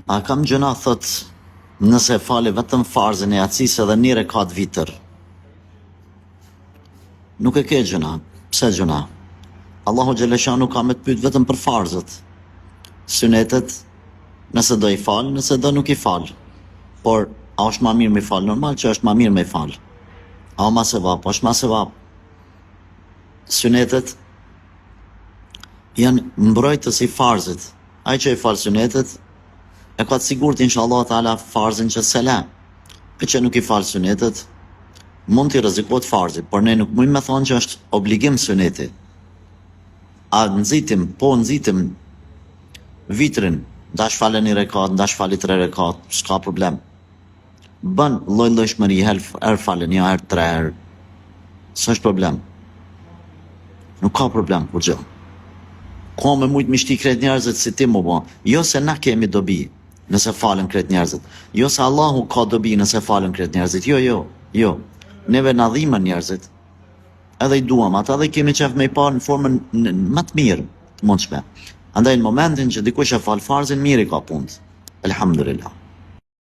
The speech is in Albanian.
A kam gjëna, thot, nëse fali vetëm farzën e jacisë edhe një rekat vitër. Nuk e ke gjëna. Pse gjëna? Allahu Gjeleshanu ka me të pyet vetëm për farzët. Sunetet, nëse do i falë, nëse do nuk i falë. Por, a është ma mirë me falë? Normal që është ma mirë me falë. A ma se vapë, është ma se vapë. Sunetet janë mbrojtës i farzit. Ai që i falë sunetet, e ka të sigurt inshallah taala farzin që selam. E që nuk i falë sunetet, mund t'i rrezikohet farzi, por ne nuk mund me thonë që është obligim suneti. A nxitim vitrin, dash fale një rekat, dash fali 3 rekat, s'ka problem. Bën lloj-llojshmëri, herë fale një herë 3 herë. S'është problem. Nuk ka problem kur gjë. Ka me mujt mishti kret njerëzit si ti më bo. Jo se na kemi dobi nëse falen kret njerëzit. Jo se Allahu ka dobi nëse falen kret njerëzit. Jo. Neve na dhimbën njerëzit. Edhe i duam ata dhe kemi qef me i parë në formën më të mirë të mundshme. Andaj në momentin që dikush e fal farzin, mirë i ka punë. Elhamdulillah.